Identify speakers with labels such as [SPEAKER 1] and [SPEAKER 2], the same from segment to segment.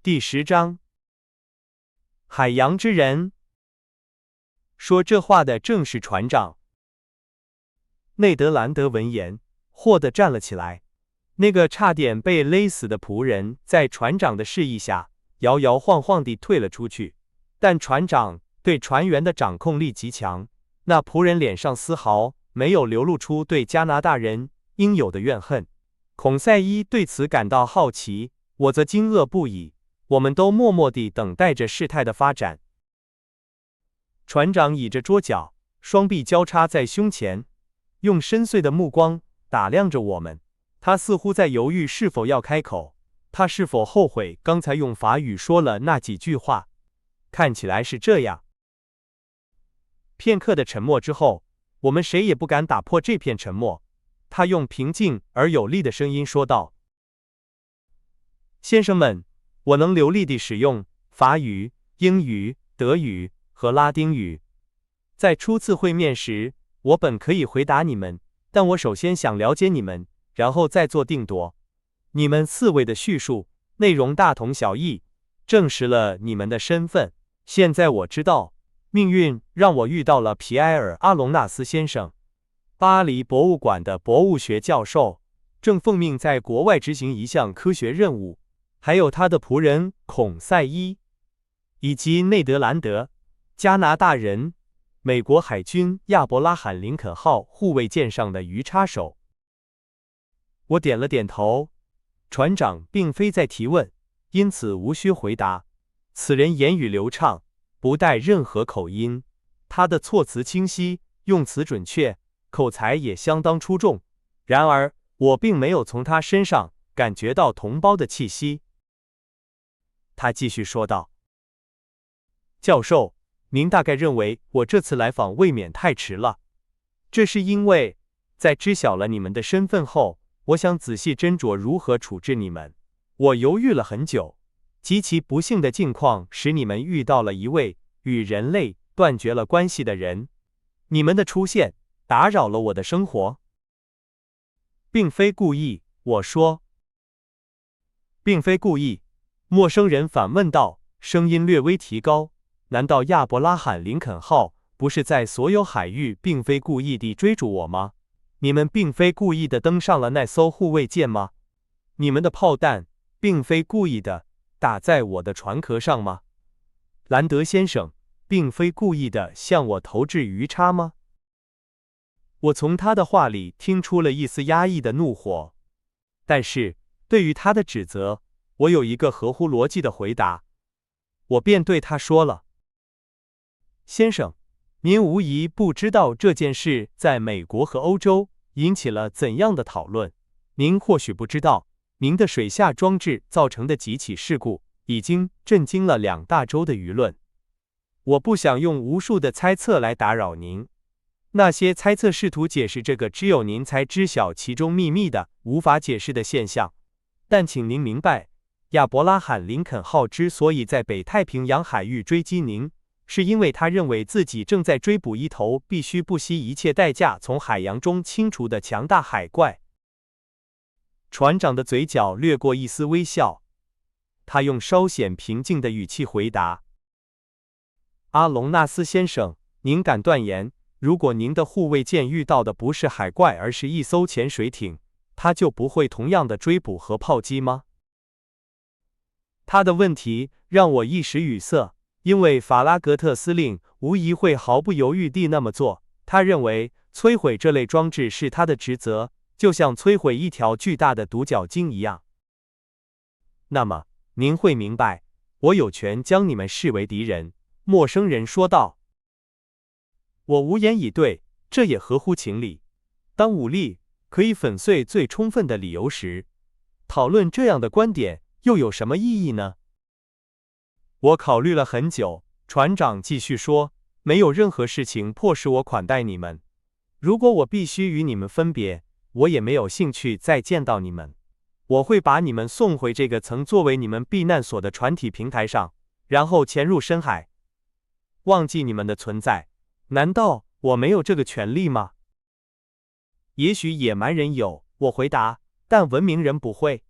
[SPEAKER 1] 第10章，海洋之人。说这话的正是船长。内德兰德闻言，霍地站了起来。那个差点被勒死的仆人在船长的示意下，摇摇晃晃地退了出去。但船长对船员的掌控力极强，那仆人脸上丝毫没有流露出对加拿大人应有的怨恨。孔塞伊对此感到好奇，我则惊愕不已。我们都默默地等待着事态的发展。船长倚着桌角，双臂交叉在胸前，用深邃的目光打量着我们。他似乎在犹豫是否要开口，他是否后悔刚才用法语说了那几句话？看起来是这样。片刻的沉默之后，我们谁也不敢打破这片沉默。他用平静而有力的声音说道：“先生们，我能流利地使用法语、英语、德语和拉丁语。在初次会面时，我本可以回答你们，但我首先想了解你们，然后再做定夺。你们4位的叙述内容大同小异，证实了你们的身份。现在我知道，命运让我遇到了皮埃尔·阿隆纳斯先生，巴黎博物馆的博物学教授，正奉命在国外执行一项科学任务，还有他的仆人孔塞伊，以及内德兰德，加拿大人，美国海军亚伯拉罕·林肯号护卫舰上的鱼叉手。”我点了点头。船长并非在提问，因此无需回答。此人言语流畅，不带任何口音，他的措辞清晰，用词准确，口才也相当出众。然而，我并没有从他身上感觉到同胞的气息。他继续说道：“教授，您大概认为我这次来访未免太迟了。这是因为，在知晓了你们的身份后，我想仔细斟酌如何处置你们。我犹豫了很久。极其不幸的境况使你们遇到了一位与人类断绝了关系的人。你们的出现打扰了我的生活。”“并非故意。”我说。“并非故意。”陌生人反问道，声音略微提高。“难道亚伯拉罕·林肯号不是在所有海域并非故意地追逐我吗？你们并非故意地登上了那艘护卫舰吗？你们的炮弹并非故意地打在我的船壳上吗？兰德先生并非故意地向我投掷鱼叉吗？”我从他的话里听出了一丝压抑的怒火，但是对于他的指责，我有一个合乎逻辑的回答。我便对他说了：“先生，您无疑不知道这件事在美国和欧洲引起了怎样的讨论。您或许不知道，您的水下装置造成的几起事故已经震惊了2大洲的舆论。我不想用无数的猜测来打扰您，那些猜测试图解释这个只有您才知晓其中秘密的无法解释的现象。但请您明白，亚伯拉罕·林肯号之所以在北太平洋海域追击您，是因为他认为自己正在追捕一头必须不惜一切代价从海洋中清除的强大海怪。”船长的嘴角掠过一丝微笑，他用稍显平静的语气回答：“阿隆纳斯先生，您敢断言，如果您的护卫舰遇到的不是海怪，而是一艘潜水艇，它就不会同样的追捕和炮击吗？”他的问题让我一时语塞，因为法拉格特司令无疑会毫不犹豫地那么做。他认为摧毁这类装置是他的职责，就像摧毁一条巨大的独角鲸一样。那么，您会明白，我有权将你们视为敌人。”陌生人说道。我无言以对，这也合乎情理。当武力可以粉碎最充分的理由时，讨论这样的观点又有什么意义呢？我考虑了很久，船长继续说：“没有任何事情迫使我款待你们。如果我必须与你们分别，我也没有兴趣再见到你们。我会把你们送回这个曾作为你们避难所的船体平台上，然后潜入深海，忘记你们的存在。难道我没有这个权利吗？”“也许野蛮人有。”我回答，“但文明人不会。”“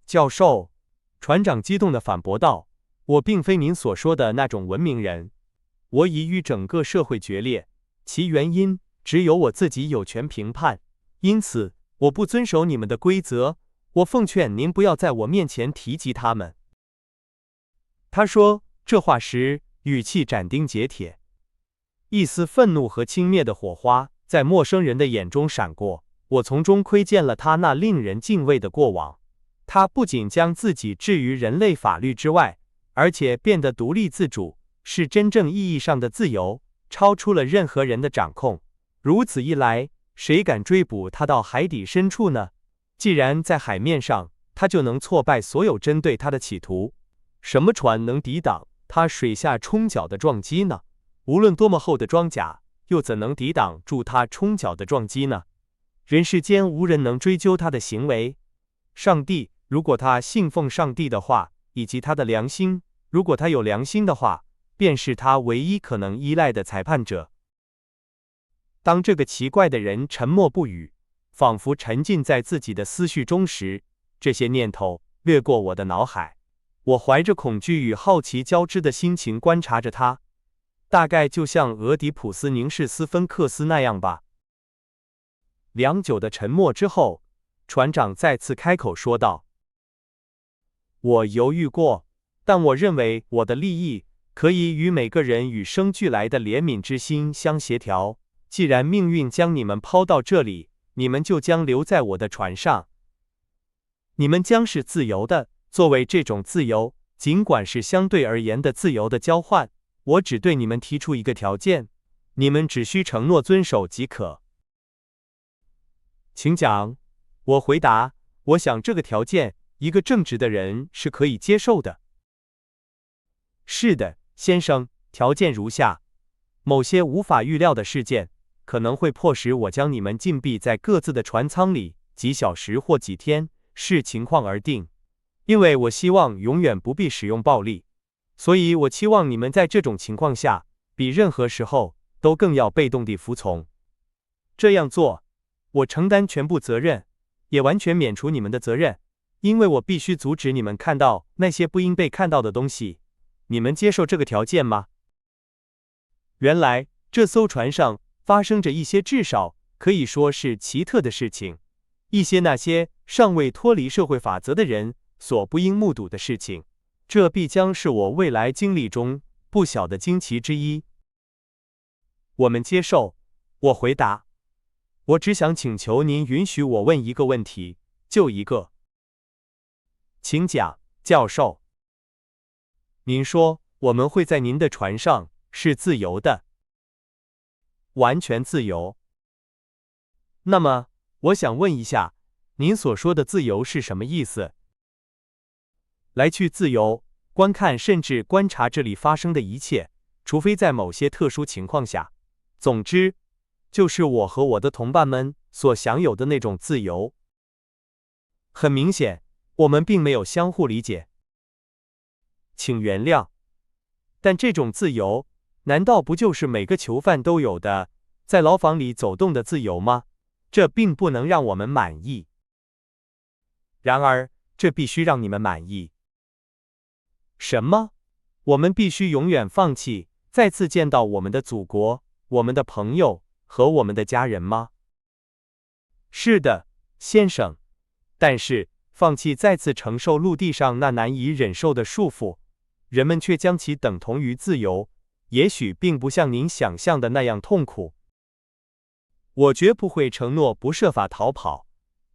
[SPEAKER 1] 教授，船长激动地反驳道：“我并非您所说的那种文明人，我已与整个社会决裂，其原因只有我自己有权评判，因此我不遵守你们的规则。我奉劝您不要在我面前提及他们。”他说这话时，语气斩钉截铁，一丝愤怒和轻蔑的火花在陌生人的眼中闪过。我从中窥见了他那令人敬畏的过往。他不仅将自己置于人类法律之外，而且变得独立自主，是真正意义上的自由，超出了任何人的掌控。如此一来，谁敢追捕他到海底深处呢？既然在海面上，他就能挫败所有针对他的企图。什么船能抵挡他水下冲脚的撞击呢？无论多么厚的装甲，又怎能抵挡住他冲脚的撞击呢？人世间无人能追究他的行为。上帝，如果他信奉上帝的话，以及他的良心，如果他有良心的话，便是他唯一可能依赖的裁判者。当这个奇怪的人沉默不语，仿佛沉浸在自己的思绪中时，这些念头掠过我的脑海。我怀着恐惧与好奇交织的心情观察着他，大概就像俄狄浦斯凝视斯芬克斯那样吧。良久的沉默之后，船长再次开口说道：“我犹豫过，但我认为我的利益可以与每个人与生俱来的怜悯之心相协调。既然命运将你们抛到这里，你们就将留在我的船上。你们将是自由的。作为这种自由，尽管是相对而言的自由的交换，我只对你们提出一个条件，你们只需承诺遵守即可。”请讲。我回答，我想这个条件，一个正直的人是可以接受的。是的，先生，条件如下：某些无法预料的事件，可能会迫使我将你们禁闭在各自的船舱里几小时或几天，视情况而定。因为我希望永远不必使用暴力，所以我期望你们在这种情况下，比任何时候都更要被动地服从。这样做，我承担全部责任，也完全免除你们的责任，因为我必须阻止你们看到那些不应被看到的东西。你们接受这个条件吗？原来，这艘船上发生着一些至少可以说是奇特的事情，一些那些尚未脱离社会法则的人所不应目睹的事情，这必将是我未来经历中不小的惊奇之一。我们接受，我回答。我只想请求您允许我问一个问题，就一个。请讲，教授。您说我们会在您的船上是自由的，完全自由。那么，我想问一下，您所说的自由是什么意思？来去自由，观看甚至观察这里发生的一切，除非在某些特殊情况下。总之，就是我和我的同伴们所享有的那种自由。很明显，我们并没有相互理解。请原谅，但这种自由，难道不就是每个囚犯都有的，在牢房里走动的自由吗？这并不能让我们满意。然而，这必须让你们满意。什么？我们必须永远放弃再次见到我们的祖国、我们的朋友和我们的家人吗？是的，先生。但是，放弃再次承受陆地上那难以忍受的束缚，人们却将其等同于自由，也许并不像您想象的那样痛苦。我绝不会承诺不设法逃跑，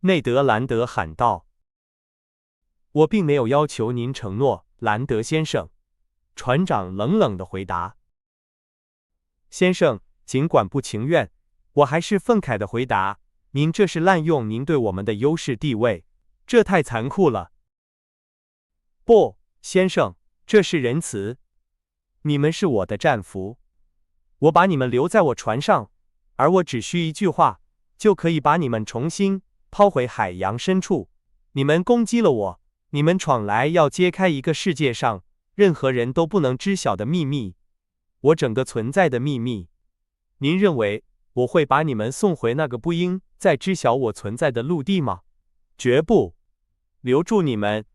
[SPEAKER 1] 内德兰德喊道。我并没有要求您承诺，兰德先生。船长冷冷地回答。先生，尽管不情愿，我还是愤慨地回答，您这是滥用您对我们的优势地位，这太残酷了。不，先生，这是仁慈。你们是我的战俘，我把你们留在我船上，而我只需一句话，就可以把你们重新抛回海洋深处。你们攻击了我，你们闯来要揭开一个世界上任何人都不能知晓的秘密，我整个存在的秘密。您认为我会把你们送回那个不应再知晓我存在的陆地吗？绝不。留住你们，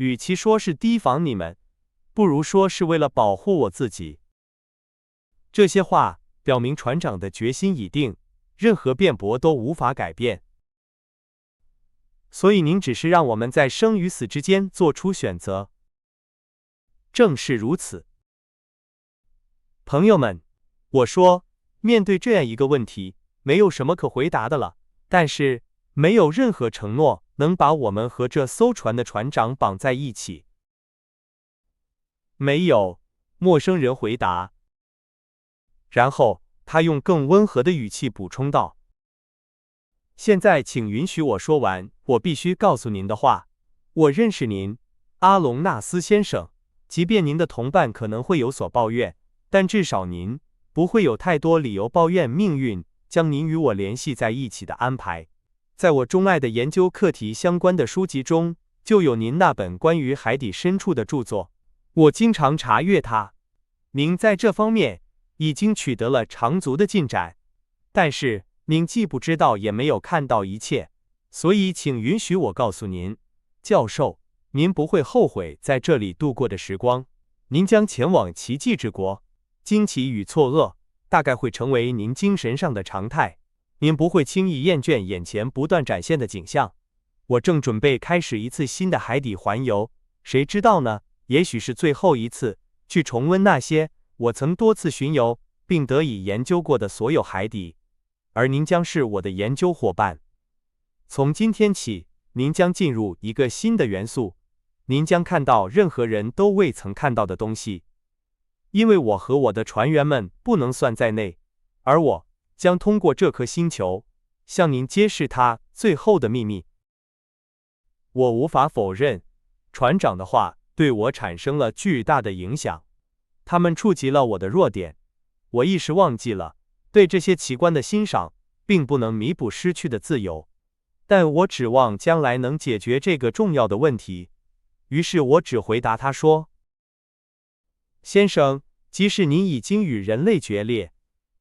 [SPEAKER 1] 与其说是提防你们，不如说是为了保护我自己。这些话表明船长的决心已定，任何辩驳都无法改变。所以您只是让我们在生与死之间做出选择。正是如此。朋友们，我说，面对这样一个问题，没有什么可回答的了，但是没有任何承诺能把我们和这艘船的船长绑在一起。没有，陌生人回答。然后他用更温和的语气补充道：现在请允许我说完我必须告诉您的话。我认识您，阿隆纳斯先生，即便您的同伴可能会有所抱怨，但至少您不会有太多理由抱怨命运将您与我联系在一起的安排。在我钟爱的研究课题相关的书籍中，就有您那本关于海底深处的著作，我经常查阅它。您在这方面已经取得了长足的进展，但是您既不知道也没有看到一切，所以请允许我告诉您，教授，您不会后悔在这里度过的时光。您将前往奇迹之国，惊奇与错愕大概会成为您精神上的常态。您不会轻易厌倦眼前不断展现的景象。我正准备开始一次新的海底环游，谁知道呢？也许是最后一次，去重温那些我曾多次巡游并得以研究过的所有海底，而您将是我的研究伙伴。从今天起，您将进入一个新的元素，您将看到任何人都未曾看到的东西，因为我和我的船员们不能算在内，而我将通过这颗星球向您揭示它最后的秘密。我无法否认，船长的话对我产生了巨大的影响，他们触及了我的弱点。我一时忘记了，对这些奇观的欣赏并不能弥补失去的自由，但我指望将来能解决这个重要的问题。于是我只回答他说：先生，即使您已经与人类决裂，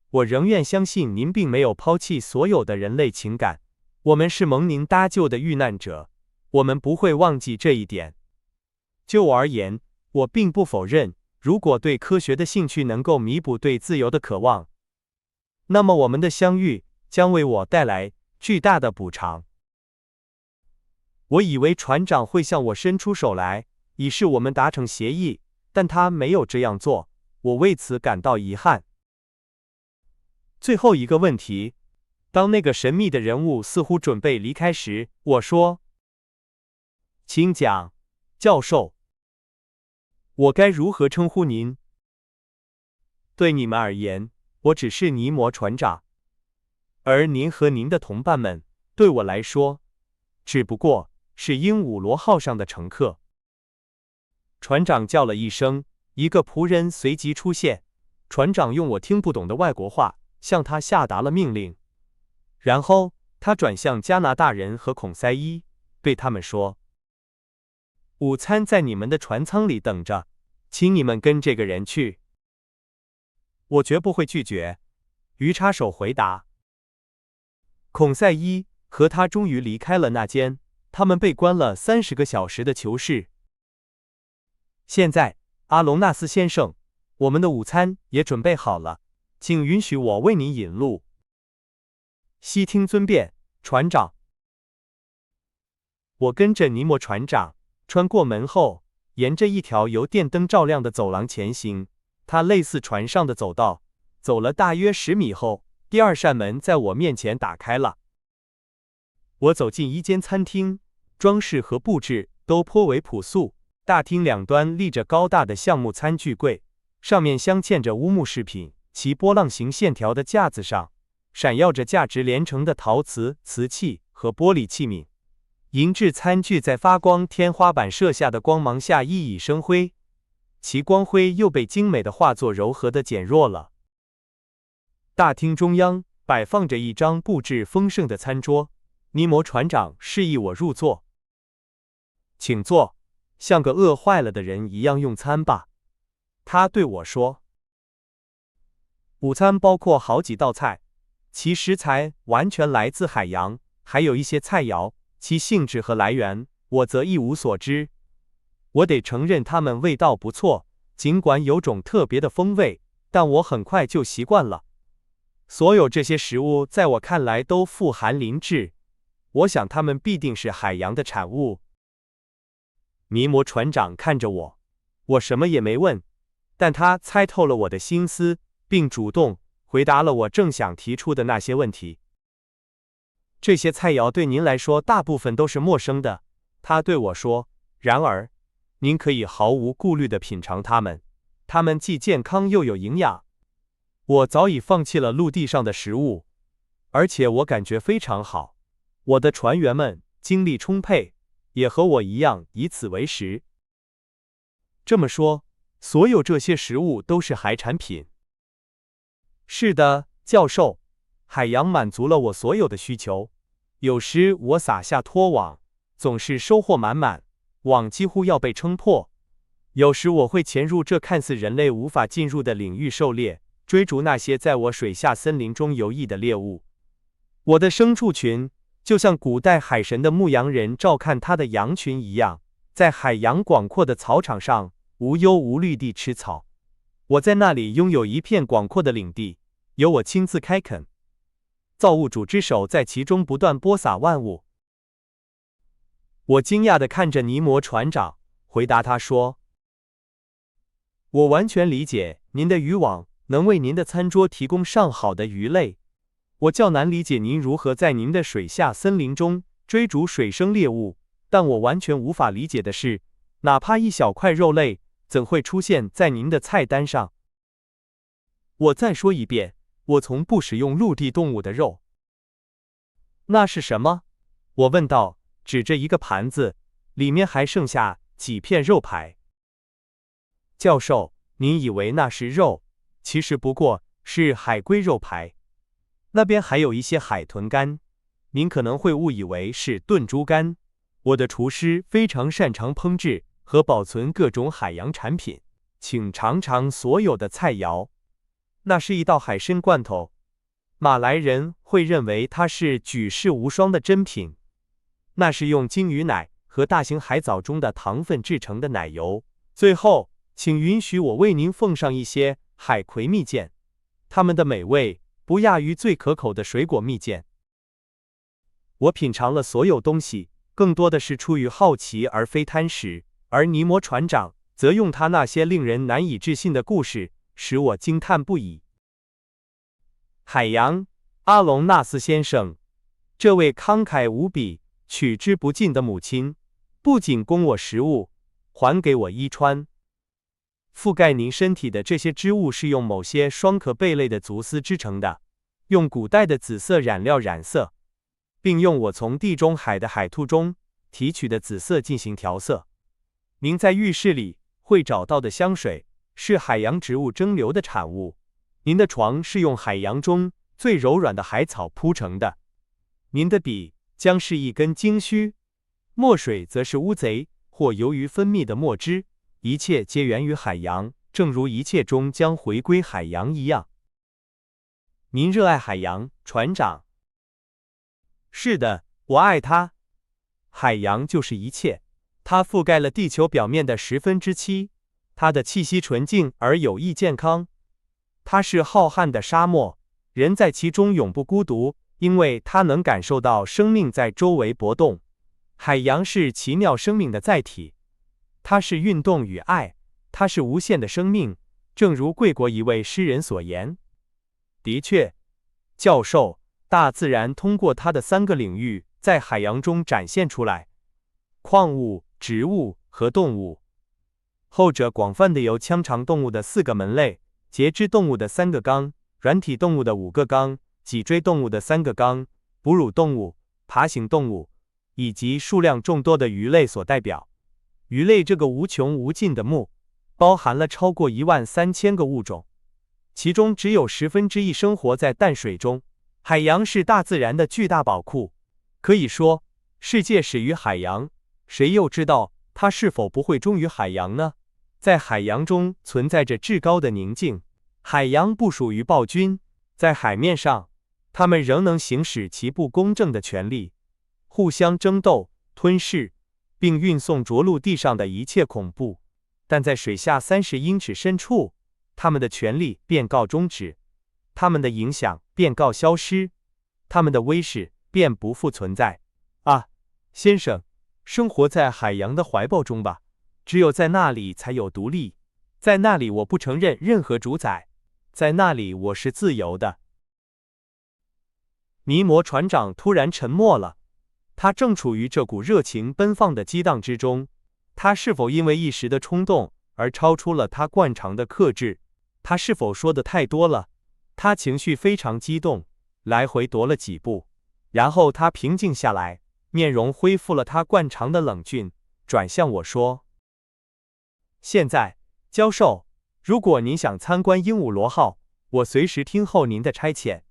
[SPEAKER 1] 我仍愿相信您并没有抛弃所有的人类情感。我们是蒙您搭救的遇难者，我们不会忘记这一点。就我而言，我并不否认，如果对科学的兴趣能够弥补对自由的渴望，那么我们的相遇将为我带来巨大的补偿。我以为船长会向我伸出手来，以示我们达成协议，但他没有这样做，我为此感到遗憾。最后一个问题，当那个神秘的人物似乎准备离开时，我说：请讲，教授。我该如何称呼您？对你们而言，我只是尼摩船长，而您和您的同伴们，对我来说，只不过是鹦鹉螺号上的乘客。船长叫了一声，一个仆人随即出现。船长用我听不懂的外国话向他下达了命令，然后他转向加拿大人和孔塞伊，对他们说：午餐在你们的船舱里等着，请你们跟这个人去。我绝不会拒绝，鱼叉手回答。孔塞伊和他终于离开了那间他们被关了30个小时的囚室。现在，阿隆纳斯先生，我们的午餐也准备好了，请允许我为您引路。悉听尊便，船长。我跟着尼摩船长穿过门后，沿着一条由电灯照亮的走廊前行。它类似船上的走道，走了大约10米后，第二扇门在我面前打开了。我走进一间餐厅，装饰和布置都颇为朴素。大厅两端立着高大的橡木餐具柜，上面镶嵌着乌木饰品，其波浪形线条的架子上闪耀着价值连城的陶瓷、瓷器和玻璃器皿。银质餐具在发光天花板射下的光芒下熠熠生辉，其光辉又被精美的画作柔和地减弱了。大厅中央摆放着一张布置丰盛的餐桌，尼摩船长示意我入座。请坐，像个饿坏了的人一样用餐吧，他对我说。午餐包括好几道菜，其食材完全来自海洋，还有一些菜肴，其性质和来源我则一无所知。我得承认它们味道不错，尽管有种特别的风味，但我很快就习惯了。所有这些食物在我看来都富含磷质，我想它们必定是海洋的产物。尼摩船长看着我，我什么也没问，但他猜透了我的心思，并主动回答了我正想提出的那些问题。这些菜肴对您来说大部分都是陌生的，他对我说，然而，您可以毫无顾虑地品尝它们，它们既健康又有营养。我早已放弃了陆地上的食物，而且我感觉非常好。我的船员们精力充沛，也和我一样以此为食。这么说，所有这些食物都是海产品？是的，教授，海洋满足了我所有的需求。有时我撒下拖网，总是收获满满，网几乎要被撑破。有时我会潜入这看似人类无法进入的领域狩猎，追逐那些在我水下森林中游弋的猎物。我的牲畜群就像古代海神的牧羊人照看他的羊群一样，在海洋广阔的草场上无忧无虑地吃草。我在那里拥有一片广阔的领地，由我亲自开垦，造物主之手在其中不断播撒万物。我惊讶地看着尼摩船长，回答他说：“我完全理解您的渔网能为您的餐桌提供上好的鱼类。我较难理解您如何在您的水下森林中追逐水生猎物，但我完全无法理解的是，哪怕一小块肉类，怎会出现在您的菜单上？”我再说一遍，我从不使用陆地动物的肉。那是什么？我问道，指着一个盘子，里面还剩下几片肉排。教授，您以为那是肉，其实不过是海龟肉排。那边还有一些海豚肝，您可能会误以为是炖猪肝。我的厨师非常擅长烹制和保存各种海洋产品，请尝尝所有的菜肴。那是一道海参罐头，马来人会认为它是举世无双的珍品。那是用鲸鱼奶和大型海藻中的糖分制成的奶油。最后，请允许我为您奉上一些海葵蜜饯，它们的美味不亚于最可口的水果蜜饯。我品尝了所有东西，更多的是出于好奇而非贪食，而尼摩船长则用他那些令人难以置信的故事使我惊叹不已。海洋，阿隆纳斯先生，这位慷慨无比、取之不尽的母亲，不仅供我食物，还给我衣穿。覆盖您身体的这些织物是用某些双壳贝类的足丝织成的，用古代的紫色染料染色，并用我从地中海的海兔中提取的紫色进行调色。您在浴室里会找到的香水是海洋植物蒸馏的产物。您的床是用海洋中最柔软的海草铺成的。您的笔将是一根鲸须，墨水则是乌贼或由于分泌的墨汁。一切皆源于海洋，正如一切终将回归海洋一样。您热爱海洋，船长。是的，我爱它。海洋就是一切，它覆盖了地球表面的7/10，它的气息纯净而有益健康。它是浩瀚的沙漠，人在其中永不孤独，因为它能感受到生命在周围搏动。海洋是奇妙生命的载体。它是运动与爱，它是无限的生命，正如贵国一位诗人所言。的确，教授，大自然通过它的3个领域在海洋中展现出来：矿物、植物和动物。后者广泛地由腔肠动物的4个门类、节肢动物的3个纲、软体动物的5个纲、脊椎动物的3个纲、哺乳动物、爬行动物以及数量众多的鱼类所代表。鱼类这个无穷无尽的目，包含了超过13000个物种，其中只有1/10生活在淡水中。海洋是大自然的巨大宝库，可以说，世界始于海洋，谁又知道它是否不会终于海洋呢？在海洋中存在着至高的宁静，海洋不属于暴君，在海面上，他们仍能行使其不公正的权利，互相争斗、吞噬，并运送着陆地上的一切恐怖。但在水下30英尺深处，他们的权力便告终止，他们的影响便告消失，他们的威势便不复存在。啊，先生，生活在海洋的怀抱中吧，只有在那里才有独立，在那里我不承认任何主宰，在那里我是自由的。尼摩船长突然沉默了，他正处于这股热情奔放的激荡之中。他是否因为一时的冲动而超出了他惯常的克制？他是否说的太多了？他情绪非常激动，来回踱了几步，然后他平静下来，面容恢复了他惯常的冷峻，转向我说：“现在，教授，如果您想参观鹦鹉螺号，我随时听候您的差遣。”